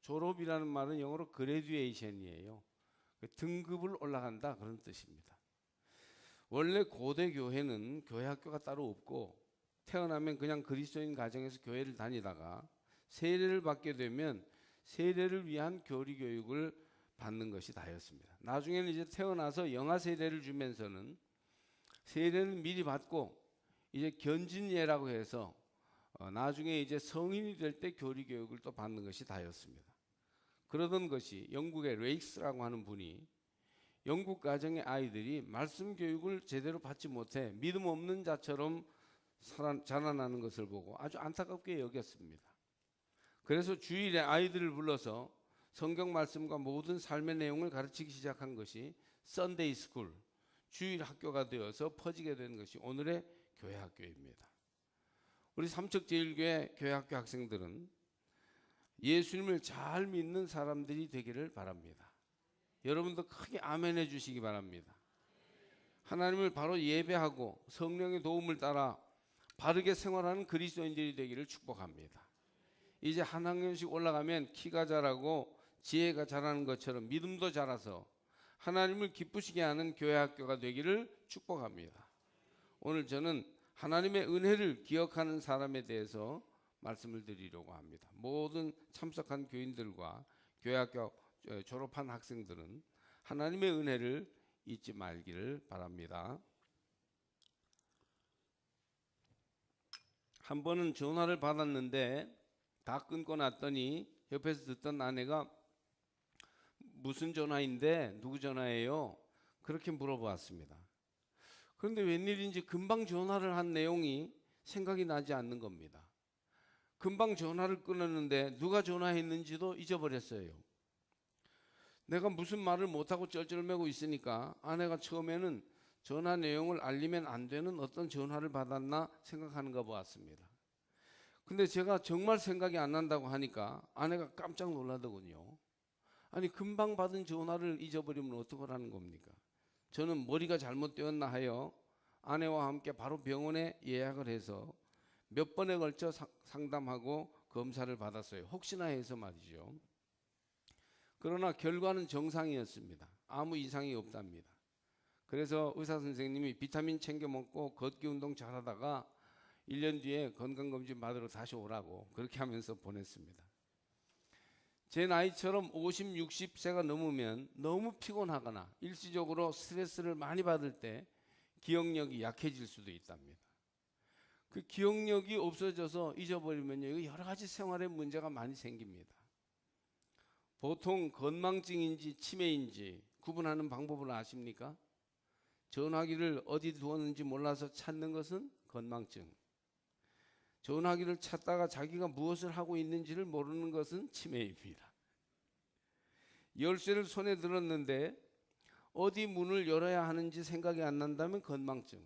졸업이라는 말은 영어로 graduation이에요. 등급을 올라간다 그런 뜻입니다. 원래 고대 교회는 교회 학교가 따로 없고 태어나면 그냥 그리스도인 가정에서 교회를 다니다가 세례를 받게 되면 세례를 위한 교리 교육을 받는 것이 다였습니다. 나중에는 이제 태어나서 영아 세례를 주면서는 세례를 미리 받고 이제 견진예라고 해서 나중에 이제 성인이 될 때 교리 교육을 또 받는 것이 다였습니다. 그러던 것이 영국의 레이스라고 하는 분이 영국 가정의 아이들이 말씀 교육을 제대로 받지 못해 믿음 없는 자처럼 자라나는 것을 보고 아주 안타깝게 여겼습니다. 그래서 주일에 아이들을 불러서 성경 말씀과 모든 삶의 내용을 가르치기 시작한 것이 썬데이 스쿨, 주일 학교가 되어서 퍼지게 된 것이 오늘의 교회 학교입니다. 우리 삼척제일교회 교회 학교 학생들은 예수님을 잘 믿는 사람들이 되기를 바랍니다. 여러분도 크게 아멘해 주시기 바랍니다. 하나님을 바로 예배하고 성령의 도움을 따라 바르게 생활하는 그리스도인들이 되기를 축복합니다. 이제 한 학년씩 올라가면 키가 자라고 지혜가 자라는 것처럼 믿음도 자라서 하나님을 기쁘시게 하는 교회 학교가 되기를 축복합니다. 오늘 저는 하나님의 은혜를 기억하는 사람에 대해서 말씀을 드리려고 합니다. 모든 참석한 교인들과 교회 학교 졸업한 학생들은 하나님의 은혜를 잊지 말기를 바랍니다. 한 번은 전화를 받았는데 다 끊고 났더니 옆에서 듣던 아내가 무슨 전화인데 누구 전화예요? 그렇게 물어보았습니다. 그런데 웬일인지 금방 전화를 한 내용이 생각이 나지 않는 겁니다. 금방 전화를 끊었는데 누가 전화했는지도 잊어버렸어요. 내가 무슨 말을 못하고 쩔쩔매고 있으니까 아내가 처음에는 전화 내용을 알리면 안 되는 어떤 전화를 받았나 생각하는가 보았습니다. 근데 제가 정말 생각이 안 난다고 하니까 아내가 깜짝 놀라더군요. 아니 금방 받은 전화를 잊어버리면 어떡하라는 겁니까? 저는 머리가 잘못되었나 하여 아내와 함께 바로 병원에 예약을 해서 몇 번에 걸쳐 상담하고 검사를 받았어요. 혹시나 해서 말이죠. 그러나 결과는 정상이었습니다. 아무 이상이 없답니다. 그래서 의사 선생님이 비타민 챙겨 먹고 걷기 운동 잘하다가 1년 뒤에 건강검진 받으러 다시 오라고 그렇게 하면서 보냈습니다. 제 나이처럼 50, 60세가 넘으면 너무 피곤하거나 일시적으로 스트레스를 많이 받을 때 기억력이 약해질 수도 있답니다. 그 기억력이 없어져서 잊어버리면요, 여러 가지 생활에 문제가 많이 생깁니다. 보통 건망증인지 치매인지 구분하는 방법을 아십니까? 전화기를 어디 두었는지 몰라서 찾는 것은 건망증. 전화기를 찾다가 자기가 무엇을 하고 있는지를 모르는 것은 치매입니다. 열쇠를 손에 들었는데 어디 문을 열어야 하는지 생각이 안 난다면 건망증.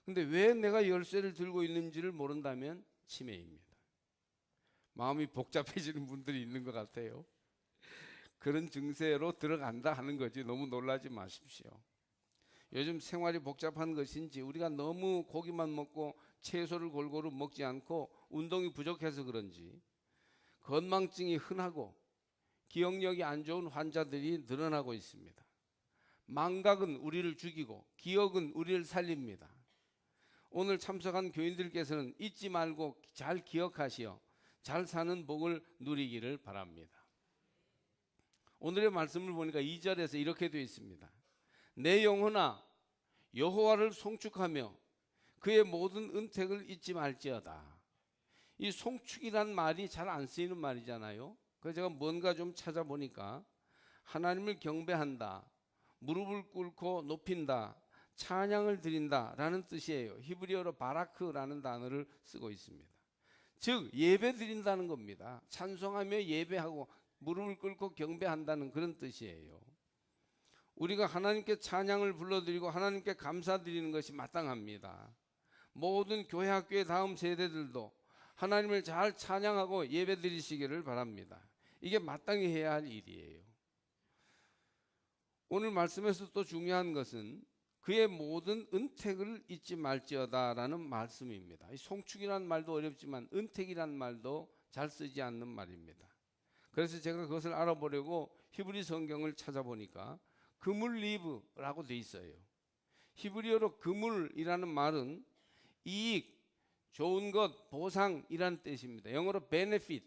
근데 왜 내가 열쇠를 들고 있는지를 모른다면 치매입니다. 마음이 복잡해지는 분들이 있는 것 같아요. 그런 증세로 들어간다 하는 거지 너무 놀라지 마십시오. 요즘 생활이 복잡한 것인지 우리가 너무 고기만 먹고 채소를 골고루 먹지 않고 운동이 부족해서 그런지 건망증이 흔하고 기억력이 안 좋은 환자들이 늘어나고 있습니다. 망각은 우리를 죽이고 기억은 우리를 살립니다. 오늘 참석한 교인들께서는 잊지 말고 잘 기억하시어 잘 사는 복을 누리기를 바랍니다. 오늘의 말씀을 보니까 2절에서 이렇게 되어 있습니다. 내 영혼아 여호와를 송축하며 그의 모든 은택을 잊지 말지어다. 이 송축이란 말이 잘 안 쓰이는 말이잖아요. 그래서 제가 뭔가 좀 찾아보니까 하나님을 경배한다, 무릎을 꿇고 높인다, 찬양을 드린다 라는 뜻이에요. 히브리어로 바라크라는 단어를 쓰고 있습니다. 즉 예배 드린다는 겁니다. 찬송하며 예배하고 무릎을 꿇고 경배한다는 그런 뜻이에요. 우리가 하나님께 찬양을 불러드리고 하나님께 감사드리는 것이 마땅합니다. 모든 교회 학교의 다음 세대들도 하나님을 잘 찬양하고 예배 드리시기를 바랍니다. 이게 마땅히 해야 할 일이에요. 오늘 말씀에서 또 중요한 것은 그의 모든 은택을 잊지 말지어다 라는 말씀입니다. 송축이라는 말도 어렵지만 은택이라는 말도 잘 쓰지 않는 말입니다. 그래서 제가 그것을 알아보려고 히브리 성경을 찾아보니까 그물리브라고 돼 있어요. 히브리어로 그물이라는 말은 이익, 좋은 것, 보상이라는 뜻입니다. 영어로 benefit,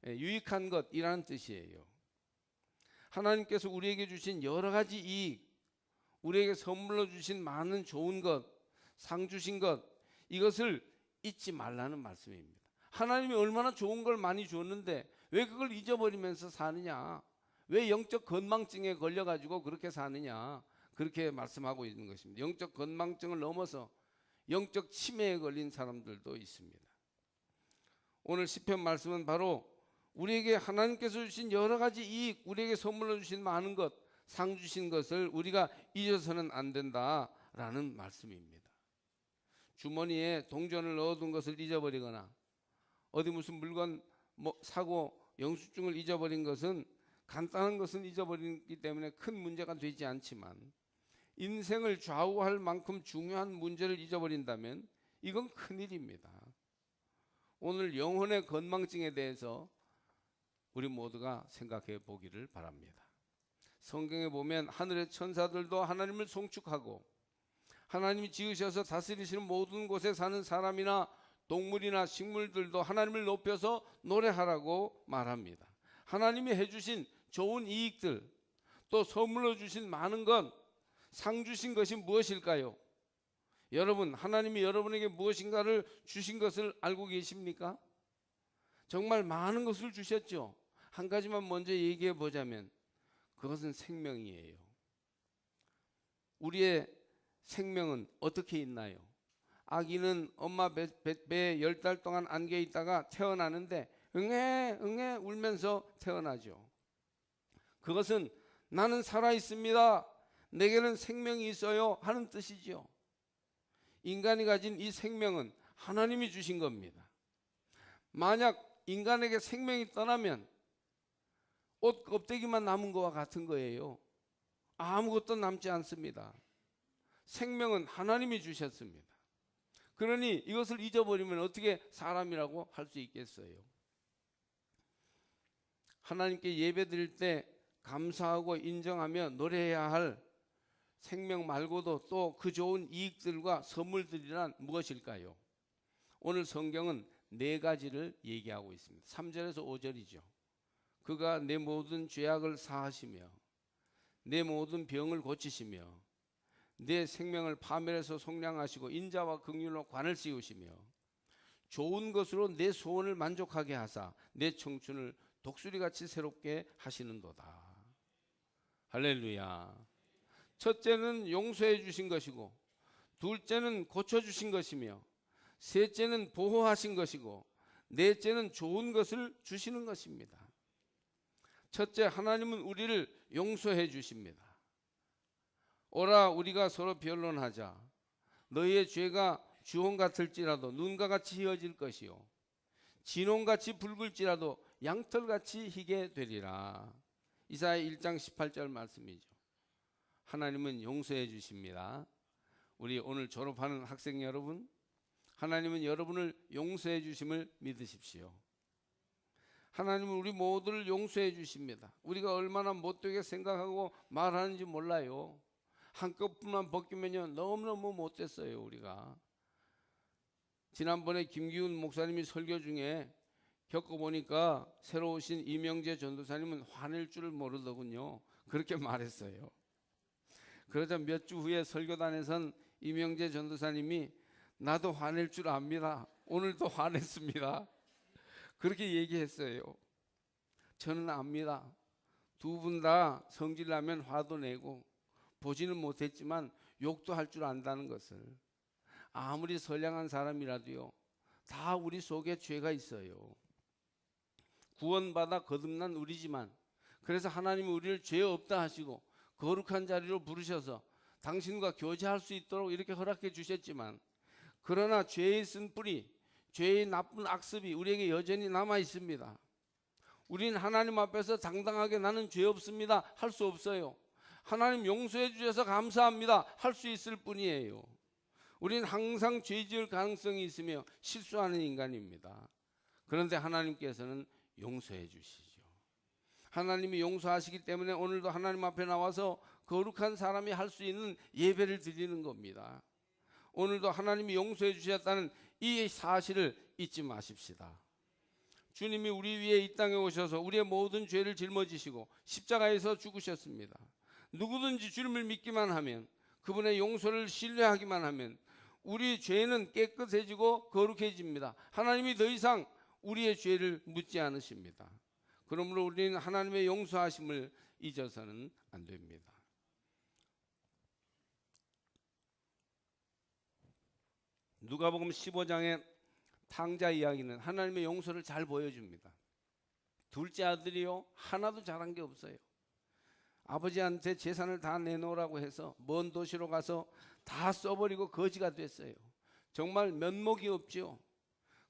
유익한 것이라는 뜻이에요. 하나님께서 우리에게 주신 여러 가지 이익, 우리에게 선물로 주신 많은 좋은 것, 상 주신 것, 이것을 잊지 말라는 말씀입니다. 하나님이 얼마나 좋은 걸 많이 줬는데 왜 그걸 잊어버리면서 사느냐? 왜 영적 건망증에 걸려가지고 그렇게 사느냐? 그렇게 말씀하고 있는 것입니다. 영적 건망증을 넘어서 영적 치매에 걸린 사람들도 있습니다. 오늘 시편 말씀은 바로 우리에게 하나님께서 주신 여러 가지 이익, 우리에게 선물로 주신 많은 것, 상 주신 것을 우리가 잊어서는 안 된다라는 말씀입니다. 주머니에 동전을 넣어둔 것을 잊어버리거나 어디 무슨 물건 사고 영수증을 잊어버린 것은 간단한 것은 잊어버리기 때문에 큰 문제가 되지 않지만 인생을 좌우할 만큼 중요한 문제를 잊어버린다면 이건 큰일입니다. 오늘 영혼의 건망증에 대해서 우리 모두가 생각해 보기를 바랍니다. 성경에 보면 하늘의 천사들도 하나님을 송축하고 하나님이 지으셔서 다스리시는 모든 곳에 사는 사람이나 동물이나 식물들도 하나님을 높여서 노래하라고 말합니다. 하나님이 해주신 좋은 이익들, 또 선물로 주신 많은 것, 상 주신 것이 무엇일까요? 여러분, 하나님이 여러분에게 무엇인가를 주신 것을 알고 계십니까? 정말 많은 것을 주셨죠. 한 가지만 먼저 얘기해 보자면 그것은 생명이에요. 우리의 생명은 어떻게 있나요? 아기는 엄마 배에 10달 동안 안겨 있다가 태어나는데 응애 응애 울면서 태어나죠. 그것은 나는 살아 있습니다, 내게는 생명이 있어요 하는 뜻이죠. 인간이 가진 이 생명은 하나님이 주신 겁니다. 만약 인간에게 생명이 떠나면 옷 껍데기만 남은 것과 같은 거예요. 아무것도 남지 않습니다. 생명은 하나님이 주셨습니다. 그러니 이것을 잊어버리면 어떻게 사람이라고 할 수 있겠어요? 하나님께 예배드릴 때 감사하고 인정하며 노래해야 할 생명 말고도 또 그 좋은 이익들과 선물들이란 무엇일까요? 오늘 성경은 4가지를 얘기하고 있습니다. 3절에서 5절이죠. 그가 내 모든 죄악을 사하시며 내 모든 병을 고치시며 내 생명을 파멸해서 속량하시고 인자와 긍휼로 관을 씌우시며 좋은 것으로 내 소원을 만족하게 하사 내 청춘을 독수리같이 새롭게 하시는도다. 할렐루야. 첫째는 용서해 주신 것이고, 둘째는 고쳐주신 것이며, 셋째는 보호하신 것이고, 넷째는 좋은 것을 주시는 것입니다. 첫째, 하나님은 우리를 용서해 주십니다. 오라 우리가 서로 변론하자. 너희의 죄가 주홍 같을지라도 눈과 같이 희어질 것이요 진홍같이 붉을지라도 양털같이 희게 되리라. 이사야 1장 18절 말씀이죠. 하나님은 용서해 주십니다. 우리 오늘 졸업하는 학생 여러분, 하나님은 여러분을 용서해 주심을 믿으십시오. 하나님은 우리 모두를 용서해 주십니다. 우리가 얼마나 못되게 생각하고 말하는지 몰라요. 한꺼풀만 벗기면요 너무너무 못됐어요. 우리가 지난번에 김기훈 목사님이 설교 중에 겪어보니까 새로 오신 이명재 전도사님은 화낼 줄을 모르더군요. 그렇게 말했어요. 그러자 몇 주 후에 설교단에선 이명재 전도사님이 나도 화낼 줄 압니다, 오늘도 화냈습니다, 그렇게 얘기했어요. 저는 압니다. 두 분 다 성질나면 화도 내고 보지는 못했지만 욕도 할 줄 안다는 것을. 아무리 선량한 사람이라도요 다 우리 속에 죄가 있어요. 구원받아 거듭난 우리지만, 그래서 하나님이 우리를 죄 없다 하시고 거룩한 자리로 부르셔서 당신과 교제할 수 있도록 이렇게 허락해 주셨지만, 그러나 죄의 쓴 뿌리, 죄의 나쁜 악습이 우리에게 여전히 남아 있습니다. 우리는 하나님 앞에서 당당하게 나는 죄 없습니다 할 수 없어요. 하나님 용서해 주셔서 감사합니다 할 수 있을 뿐이에요. 우리는 항상 죄 지을 가능성이 있으며 실수하는 인간입니다. 그런데 하나님께서는 용서해 주시죠. 하나님이 용서하시기 때문에 오늘도 하나님 앞에 나와서 거룩한 사람이 할 수 있는 예배를 드리는 겁니다. 오늘도 하나님이 용서해 주셨다는 이 사실을 잊지 마십시다. 주님이 우리 위에 이 땅에 오셔서 우리의 모든 죄를 짊어지시고 십자가에서 죽으셨습니다. 누구든지 주님을 믿기만 하면, 그분의 용서를 신뢰하기만 하면 우리 죄는 깨끗해지고 거룩해집니다. 하나님이 더 이상 우리의 죄를 묻지 않으십니다. 그러므로 우리는 하나님의 용서하심을 잊어서는 안 됩니다. 누가복음 15장의 탕자 이야기는 하나님의 용서를 잘 보여줍니다. 둘째 아들이요, 하나도 잘한 게 없어요. 아버지한테 재산을 다 내놓으라고 해서 먼 도시로 가서 다 써버리고 거지가 됐어요. 정말 면목이 없죠.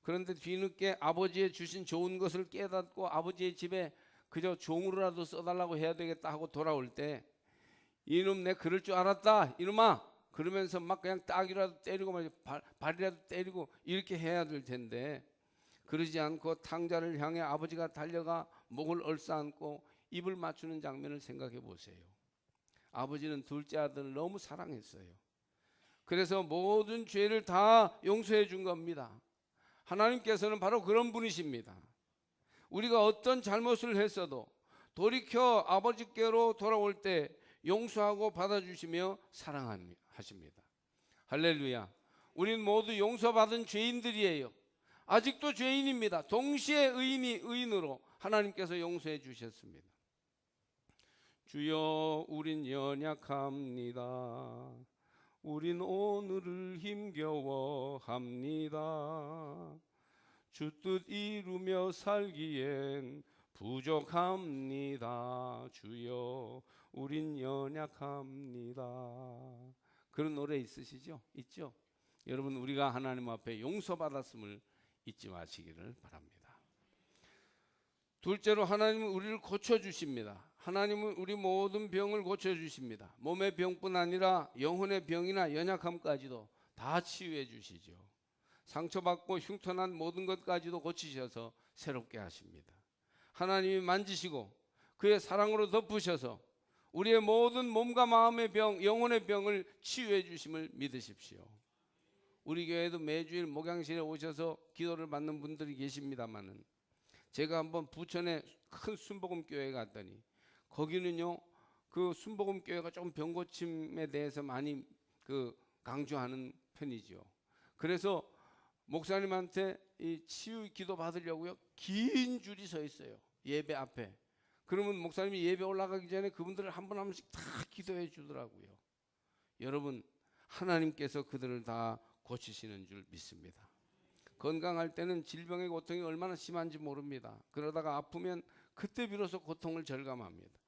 그런데 뒤늦게 아버지의 주신 좋은 것을 깨닫고 아버지의 집에 그저 종으로라도 써달라고 해야 되겠다 하고 돌아올 때, 이놈 내 그럴 줄 알았다 이놈아, 그러면서 막 그냥 딱이라도 때리고 발이라도 때리고 이렇게 해야 될 텐데, 그러지 않고 탕자를 향해 아버지가 달려가 목을 얼싸안고 입을 맞추는 장면을 생각해 보세요. 아버지는 둘째 아들을 너무 사랑했어요. 그래서 모든 죄를 다 용서해 준 겁니다. 하나님께서는 바로 그런 분이십니다. 우리가 어떤 잘못을 했어도 돌이켜 아버지께로 돌아올 때 용서하고 받아주시며 사랑하십니다. 할렐루야. 우린 모두 용서받은 죄인들이에요. 아직도 죄인입니다. 동시에 의인으로 하나님께서 용서해 주셨습니다. 주여, 우린 연약합니다. 우린 오늘을 힘겨워합니다. 주 뜻 이루며 살기엔 부족합니다. 주여, 우린 연약합니다. 그런 노래 있으시죠? 있죠? 여러분, 우리가 하나님 앞에 용서받았음을 잊지 마시기를 바랍니다. 둘째로, 하나님은 우리를 고쳐주십니다. 하나님은 우리 모든 병을 고쳐주십니다. 몸의 병뿐 아니라 영혼의 병이나 연약함까지도 다 치유해 주시죠. 상처받고 흉터난 모든 것까지도 고치셔서 새롭게 하십니다. 하나님이 만지시고 그의 사랑으로 덮으셔서 우리의 모든 몸과 마음의 병, 영혼의 병을 치유해 주심을 믿으십시오. 우리 교회도 매주일 목양실에 오셔서 기도를 받는 분들이 계십니다만은, 제가 한번 부천에 큰 순복음 교회에 갔더니 거기는요, 그 순복음 교회가 좀 병고침에 대해서 많이 강조하는 편이죠. 그래서 목사님한테 이 치유 기도 받으려고요, 긴 줄이 서 있어요, 예배 앞에. 그러면 목사님이 예배 올라가기 전에 그분들을 한 분 한 분씩 다 기도해 주더라고요. 여러분, 하나님께서 그들을 다 고치시는 줄 믿습니다. 건강할 때는 질병의 고통이 얼마나 심한지 모릅니다. 그러다가 아프면 그때 비로소 고통을 절감합니다.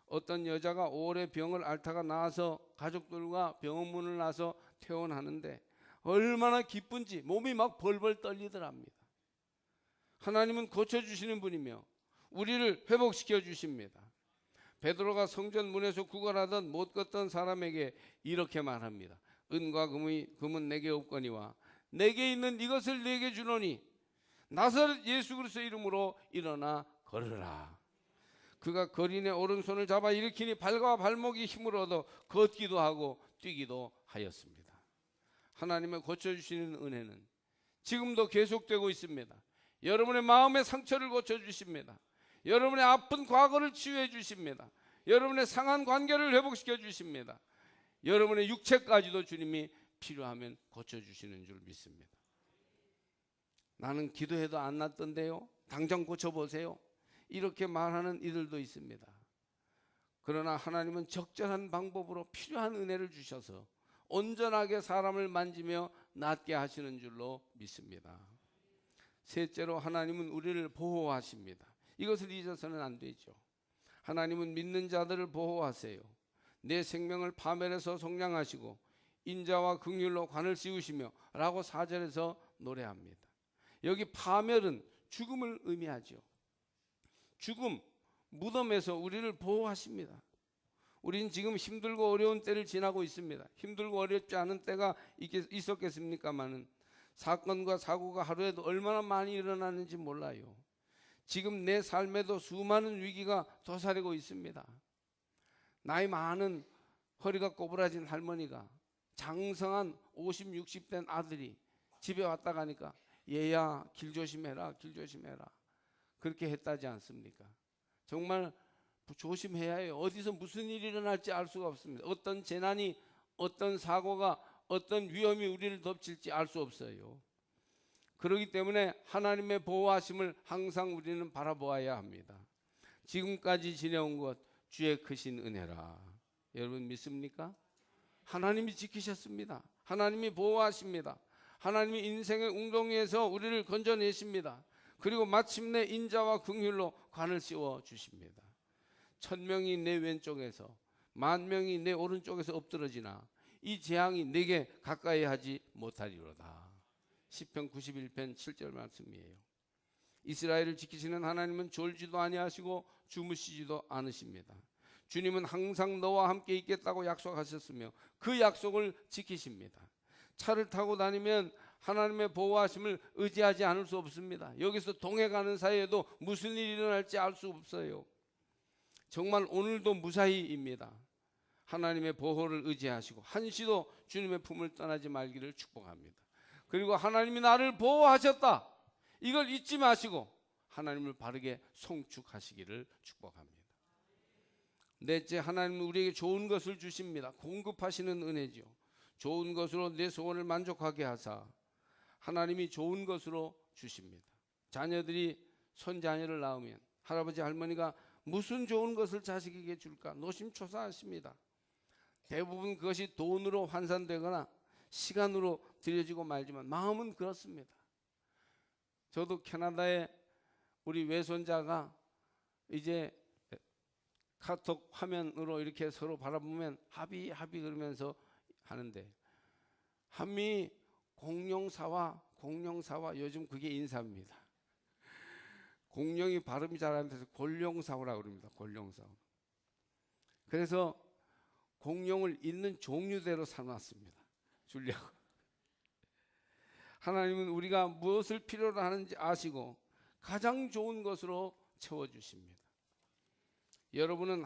어떤 여자가 오래 병을 앓다가 나와서 가족들과 병원문을 나서 퇴원하는데 얼마나 기쁜지 몸이 막 벌벌 떨리더랍니다. 하나님은 고쳐주시는 분이며 우리를 회복시켜 주십니다. 베드로가 성전 문에서 구걸하던 못 걷던 사람에게 이렇게 말합니다. 은과 금은 내게 없거니와 내게 있는 이것을 내게 주노니 나사렛 예수 그리스도의 이름으로 일어나 걸으라. 그가 거린의 오른손을 잡아 일으키니 발과 발목이 힘을 얻어 걷기도 하고 뛰기도 하였습니다. 하나님의 고쳐주시는 은혜는 지금도 계속되고 있습니다. 여러분의 마음의 상처를 고쳐주십니다. 여러분의 아픈 과거를 치유해 주십니다. 여러분의 상한 관계를 회복시켜 주십니다. 여러분의 육체까지도 주님이 필요하면 고쳐주시는 줄 믿습니다. 나는 기도해도 안 낫던데요, 당장 고쳐보세요, 이렇게 말하는 이들도 있습니다. 그러나 하나님은 적절한 방법으로 필요한 은혜를 주셔서 온전하게 사람을 만지며 낫게 하시는 줄로 믿습니다. 셋째로, 하나님은 우리를 보호하십니다. 이것을 잊어서는 안 되죠. 하나님은 믿는 자들을 보호하세요. 내 생명을 파멸해서 속량하시고 인자와 긍휼로 관을 씌우시며 라고 4절에서 노래합니다. 여기 파멸은 죽음을 의미하죠. 죽음, 무덤에서 우리를 보호하십니다. 우린 지금 힘들고 어려운 때를 지나고 있습니다. 힘들고 어렵지 않은 때가 있었겠습니까마는 사건과 사고가 하루에도 얼마나 많이 일어나는지 몰라요. 지금 내 삶에도 수많은 위기가 도사리고 있습니다. 나이 많은 허리가 꼬부라진 할머니가 장성한 50, 60 된 아들이 집에 왔다 가니까 얘야 길 조심해라, 길 조심해라. 그렇게 했다지 않습니까? 정말 조심해야 해요. 어디서 무슨 일이 일어날지 알 수가 없습니다. 어떤 재난이, 어떤 사고가, 어떤 위험이 우리를 덮칠지 알 수 없어요. 그렇기 때문에 하나님의 보호하심을 항상 우리는 바라보아야 합니다. 지금까지 지내온 것 주의 크신 은혜라. 여러분 믿습니까? 하나님이 지키셨습니다. 하나님이 보호하십니다. 하나님이 인생의 웅덩이에서 우리를 건져내십니다. 그리고 마침내 인자와 긍휼로 관을 씌워 주십니다. 1000명이 내 왼쪽에서 10,000명이 내 오른쪽에서 엎드러지나 이 재앙이 내게 가까이 하지 못하리로다. 시편 91편 7절 말씀이에요. 이스라엘을 지키시는 하나님은 졸지도 아니하시고 주무시지도 않으십니다. 주님은 항상 너와 함께 있겠다고 약속하셨으며 그 약속을 지키십니다. 차를 타고 다니면 하나님의 보호하심을 의지하지 않을 수 없습니다. 여기서 동해 가는 사이에도 무슨 일이 일어날지 알 수 없어요. 정말 오늘도 무사히입니다. 하나님의 보호를 의지하시고 한시도 주님의 품을 떠나지 말기를 축복합니다. 그리고 하나님이 나를 보호하셨다, 이걸 잊지 마시고 하나님을 바르게 송축하시기를 축복합니다. 넷째, 하나님은 우리에게 좋은 것을 주십니다. 공급하시는 은혜지요. 좋은 것으로 내 소원을 만족하게 하사 하나님이 좋은 것으로 주십니다. 자녀들이 손자녀를 낳으면 할아버지 할머니가 무슨 좋은 것을 자식에게 줄까 노심초사하십니다. 대부분 그것이 돈으로 환산되거나 시간으로 들여지고 말지만 마음은 그렇습니다. 저도 캐나다에 우리 외손자가 이제 카톡 화면으로 이렇게 서로 바라보면 하비 그러면서 하는데, 한미 공룡사와 요즘 그게 인사입니다. 공룡이 발음이 잘 안 돼서 골룡사오라고 그럽니다. 골룡사오. 그래서 공룡을 있는 종류대로 사놨습니다. 주려고. 하나님은 우리가 무엇을 필요로 하는지 아시고 가장 좋은 것으로 채워주십니다. 여러분은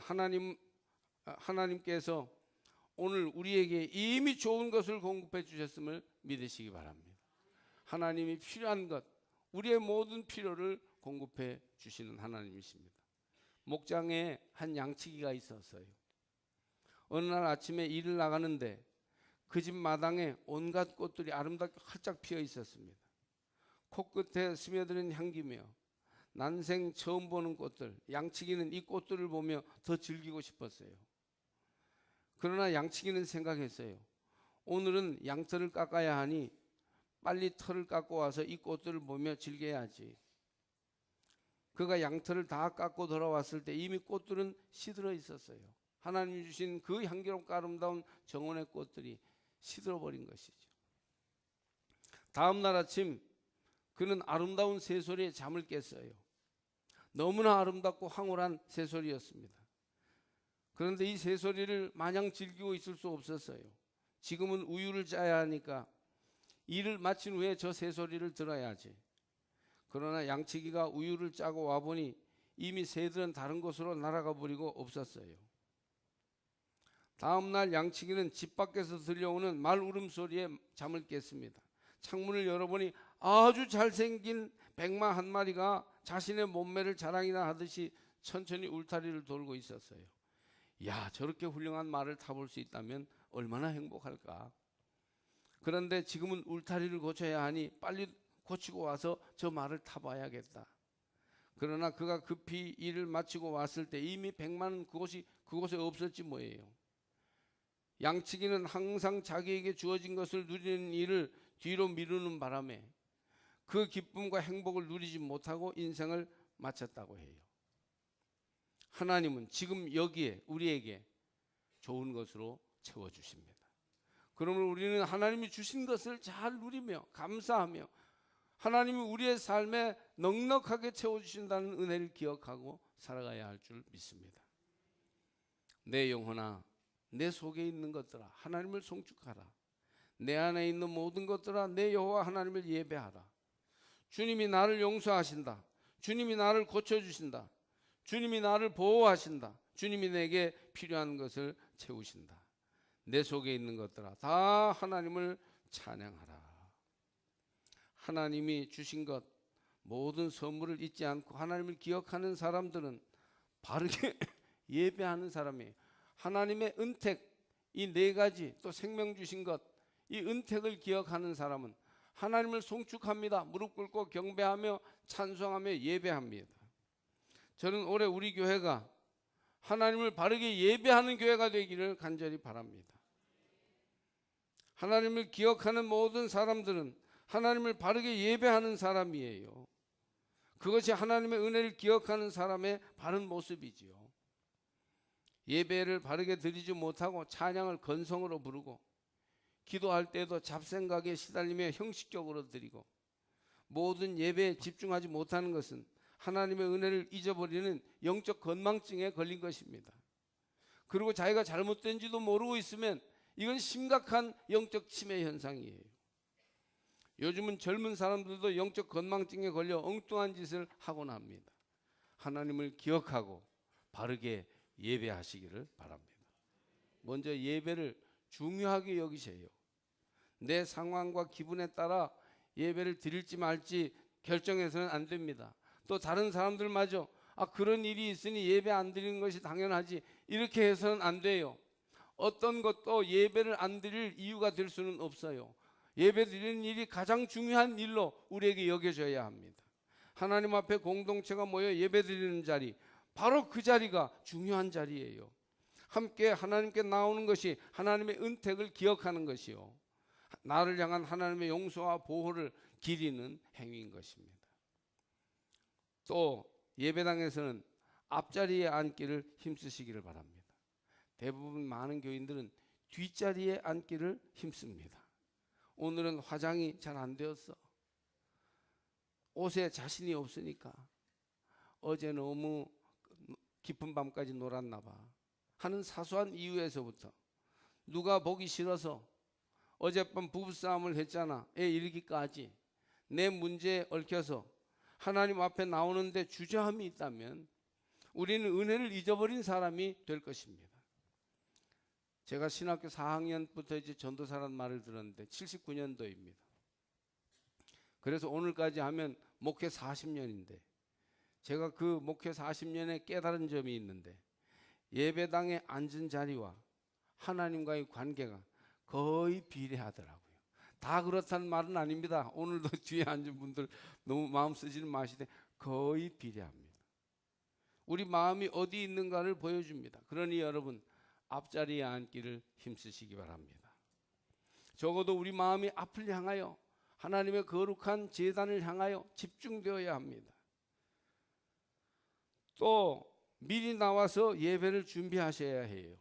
하나님께서 오늘 우리에게 이미 좋은 것을 공급해 주셨음을 믿으시기 바랍니다. 하나님이 필요한 것, 우리의 모든 필요를 공급해 주시는 하나님이십니다. 목장에 한 양치기가 있었어요. 어느 날 아침에 일을 나가는데 그 집 마당에 온갖 꽃들이 아름답게 활짝 피어 있었습니다. 코끝에 스며드는 향기며 난생 처음 보는 꽃들, 양치기는 이 꽃들을 보며 더 즐기고 싶었어요. 그러나 양치기는 생각했어요. 오늘은 양털을 깎아야 하니 빨리 털을 깎고 와서 이 꽃들을 보며 즐겨야지. 그가 양털을 다 깎고 돌아왔을 때 이미 꽃들은 시들어 있었어요. 하나님이 주신 그 향기롭고 아름다운 정원의 꽃들이 시들어버린 것이죠. 다음 날 아침 그는 아름다운 새소리에 잠을 깼어요. 너무나 아름답고 황홀한 새소리였습니다. 그런데 이 새소리를 마냥 즐기고 있을 수 없었어요. 지금은 우유를 짜야 하니까 일을 마친 후에 저 새소리를 들어야지. 그러나 양치기가 우유를 짜고 와보니 이미 새들은 다른 곳으로 날아가 버리고 없었어요. 다음 날 양치기는 집 밖에서 들려오는 말 울음소리에 잠을 깼습니다. 창문을 열어보니 아주 잘생긴 백마 한 마리가 자신의 몸매를 자랑이나 하듯이 천천히 울타리를 돌고 있었어요. 야, 저렇게 훌륭한 말을 타볼 수 있다면 얼마나 행복할까. 그런데 지금은 울타리를 고쳐야 하니 빨리 고치고 와서 저 말을 타봐야겠다. 그러나 그가 급히 일을 마치고 왔을 때 이미 백마는 그곳에 없었지 뭐예요. 양치기는 항상 자기에게 주어진 것을 누리는 일을 뒤로 미루는 바람에 그 기쁨과 행복을 누리지 못하고 인생을 마쳤다고 해요. 하나님은 지금 여기에 우리에게 좋은 것으로 채워주십니다. 그러면 우리는 하나님이 주신 것을 잘 누리며 감사하며 하나님이 우리의 삶에 넉넉하게 채워주신다는 은혜를 기억하고 살아가야 할 줄 믿습니다. 내 영혼아, 내 속에 있는 것들아 하나님을 송축하라. 내 안에 있는 모든 것들아 내 여호와 하나님을 예배하라. 주님이 나를 용서하신다. 주님이 나를 고쳐주신다. 주님이 나를 보호하신다. 주님이 내게 필요한 것을 채우신다. 내 속에 있는 것들아 다 하나님을 찬양하라. 하나님이 주신 것 모든 선물을 잊지 않고 하나님을 기억하는 사람들은 바르게 예배하는 사람이에요. 하나님의 은택 이 네 가지 또 생명 주신 것 이 은택을 기억하는 사람은 하나님을 송축합니다. 무릎 꿇고 경배하며 찬송하며 예배합니다. 저는 올해 우리 교회가 하나님을 바르게 예배하는 교회가 되기를 간절히 바랍니다. 하나님을 기억하는 모든 사람들은 하나님을 바르게 예배하는 사람이에요. 그것이 하나님의 은혜를 기억하는 사람의 바른 모습이지요. 예배를 바르게 드리지 못하고 찬양을 건성으로 부르고 기도할 때도 잡생각에 시달리며 형식적으로 드리고 모든 예배에 집중하지 못하는 것은 하나님의 은혜를 잊어버리는 영적 건망증에 걸린 것입니다. 그리고 자기가 잘못된지도 모르고 있으면 이건 심각한 영적 치매 현상이에요. 요즘은 젊은 사람들도 영적 건망증에 걸려 엉뚱한 짓을 하곤 합니다. 하나님을 기억하고 바르게 예배하시기를 바랍니다. 먼저 예배를 중요하게 여기세요. 내 상황과 기분에 따라 예배를 드릴지 말지 결정해서는 안 됩니다. 또 다른 사람들마저 그런 일이 있으니 예배 안 드리는 것이 당연하지 이렇게 해서는 안 돼요. 어떤 것도 예배를 안 드릴 이유가 될 수는 없어요. 예배 드리는 일이 가장 중요한 일로 우리에게 여겨져야 합니다. 하나님 앞에 공동체가 모여 예배 드리는 자리 바로 그 자리가 중요한 자리예요. 함께 하나님께 나오는 것이 하나님의 은택을 기억하는 것이요 나를 향한 하나님의 용서와 보호를 기리는 행위인 것입니다. 또 예배당에서는 앞자리에 앉기를 힘쓰시기를 바랍니다. 대부분 많은 교인들은 뒷자리에 앉기를 힘씁니다. 오늘은 화장이 잘 안 되었어. 옷에 자신이 없으니까 어제 너무 깊은 밤까지 놀았나 봐 하는 사소한 이유에서부터 누가 보기 싫어서 어젯밤 부부싸움을 했잖아 애 이르기까지 내 문제에 얽혀서 하나님 앞에 나오는데 주저함이 있다면 우리는 은혜를 잊어버린 사람이 될 것입니다. 제가 신학교 4학년부터 이제 전도사라는 말을 들었는데 79년도입니다. 그래서 오늘까지 하면 목회 40년인데 제가 그 목회 40년에 깨달은 점이 있는데 예배당에 앉은 자리와 하나님과의 관계가 거의 비례하더라고요. 다 그렇다는 말은 아닙니다. 오늘도 뒤에 앉은 분들 너무 마음 쓰지는 마시되 거의 비례합니다. 우리 마음이 어디 있는가를 보여줍니다. 그러니 여러분 앞자리에 앉기를 힘쓰시기 바랍니다. 적어도 우리 마음이 앞을 향하여 하나님의 거룩한 제단을 향하여 집중되어야 합니다. 또 미리 나와서 예배를 준비하셔야 해요.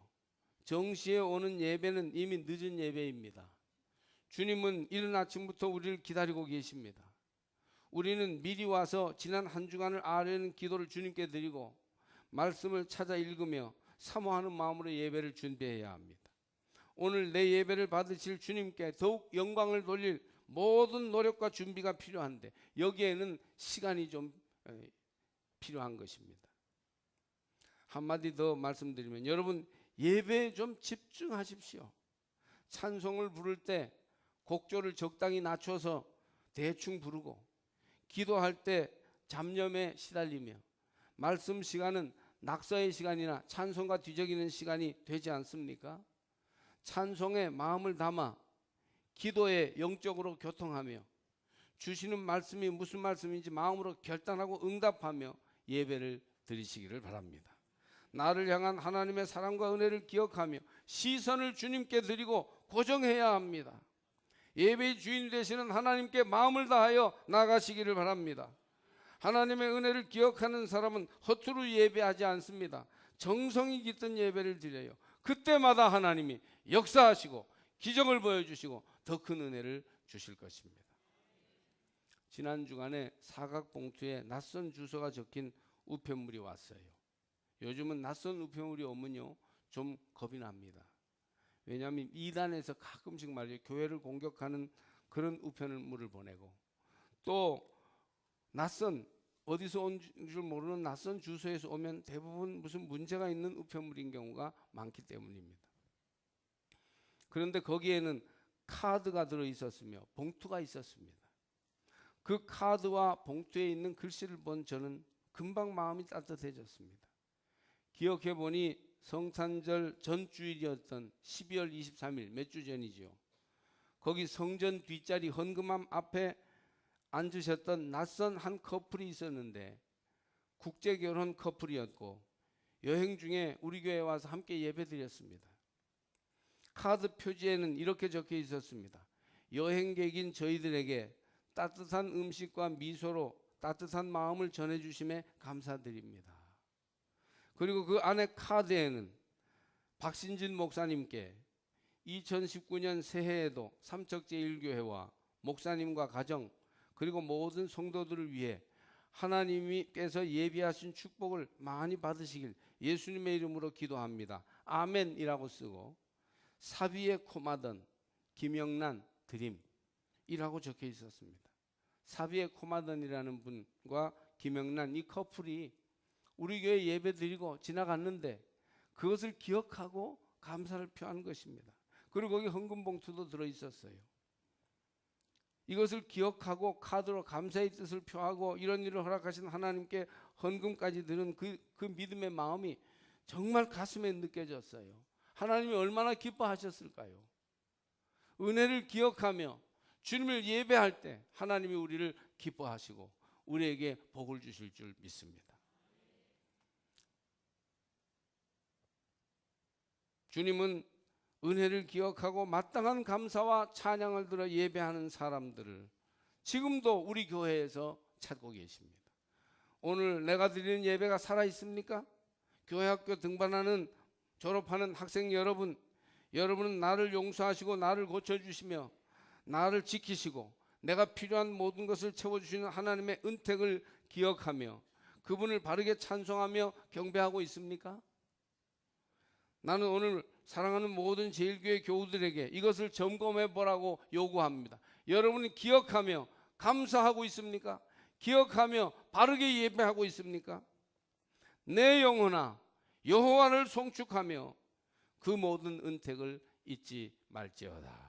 정시에 오는 예배는 이미 늦은 예배입니다. 주님은 이른 아침부터 우리를 기다리고 계십니다. 우리는 미리 와서 지난 한 주간을 아뢰는 기도를 주님께 드리고 말씀을 찾아 읽으며 사모하는 마음으로 예배를 준비해야 합니다. 오늘 내 예배를 받으실 주님께 더욱 영광을 돌릴 모든 노력과 준비가 필요한데 여기에는 시간이 좀 필요한 것입니다. 한마디 더 말씀드리면 여러분 예배에 좀 집중하십시오. 찬송을 부를 때 곡조를 적당히 낮춰서 대충 부르고 기도할 때 잡념에 시달리며 말씀 시간은 낙서의 시간이나 찬송가 뒤적이는 시간이 되지 않습니까? 찬송에 마음을 담아 기도에 영적으로 교통하며 주시는 말씀이 무슨 말씀인지 마음으로 결단하고 응답하며 예배를 드리시기를 바랍니다. 나를 향한 하나님의 사랑과 은혜를 기억하며 시선을 주님께 드리고 고정해야 합니다. 예배의 주인 되시는 하나님께 마음을 다하여 나가시기를 바랍니다. 하나님의 은혜를 기억하는 사람은 허투루 예배하지 않습니다. 정성이 깃든 예배를 드려요. 그때마다 하나님이 역사하시고 기적을 보여주시고 더 큰 은혜를 주실 것입니다. 지난 주간에 사각봉투에 낯선 주소가 적힌 우편물이 왔어요. 요즘은 낯선 우편물이 오면요 좀 겁이 납니다. 왜냐하면 이단에서 가끔씩 말이에요 교회를 공격하는 그런 우편물을 보내고 또 낯선 어디서 온 줄 모르는 낯선 주소에서 오면 대부분 무슨 문제가 있는 우편물인 경우가 많기 때문입니다. 그런데 거기에는 카드가 들어 있었으며 봉투가 있었습니다. 그 카드와 봉투에 있는 글씨를 본 저는 금방 마음이 따뜻해졌습니다. 기억해 보니 성탄절 전주일이었던 12월 23일 몇 주 전이죠. 거기 성전 뒷자리 헌금함 앞에 앉으셨던 낯선 한 커플이 있었는데 국제결혼 커플이었고 여행 중에 우리 교회에 와서 함께 예배드렸습니다. 카드 표지에는 이렇게 적혀 있었습니다. 여행객인 저희들에게 따뜻한 음식과 미소로 따뜻한 마음을 전해주심에 감사드립니다. 그리고 그 안에 카드에는 박신진 목사님께 2019년 새해에도 삼척제일교회와 목사님과 가정 그리고 모든 성도들을 위해 하나님께서 예비하신 축복을 많이 받으시길 예수님의 이름으로 기도합니다. 아멘이라고 쓰고 사비의 코마던 김영란 드림이라고 적혀 있었습니다. 사비의 코마던이라는 분과 김영란 이 커플이 우리 교회 예배 드리고 지나갔는데 그것을 기억하고 감사를 표한 것입니다. 그리고 거기 헌금 봉투도 들어 있었어요. 이것을 기억하고 카드로 감사의 뜻을 표하고 이런 일을 허락하신 하나님께 헌금까지 드는 그 믿음의 마음이 정말 가슴에 느껴졌어요. 하나님이 얼마나 기뻐하셨을까요? 은혜를 기억하며 주님을 예배할 때 하나님이 우리를 기뻐하시고 우리에게 복을 주실 줄 믿습니다. 주님은 은혜를 기억하고 마땅한 감사와 찬양을 들어 예배하는 사람들을 지금도 우리 교회에서 찾고 계십니다. 오늘 내가 드리는 예배가 살아있습니까? 교회학교 등반하는 졸업하는 학생 여러분, 여러분은 나를 용서하시고 나를 고쳐주시며 나를 지키시고 내가 필요한 모든 것을 채워주시는 하나님의 은택을 기억하며 그분을 바르게 찬송하며 경배하고 있습니까? 나는 오늘 사랑하는 모든 제일교회 교우들에게 이것을 점검해 보라고 요구합니다. 여러분이 기억하며 감사하고 있습니까? 기억하며 바르게 예배하고 있습니까? 내 영혼아 여호와를 송축하며 그 모든 은택을 잊지 말지어다.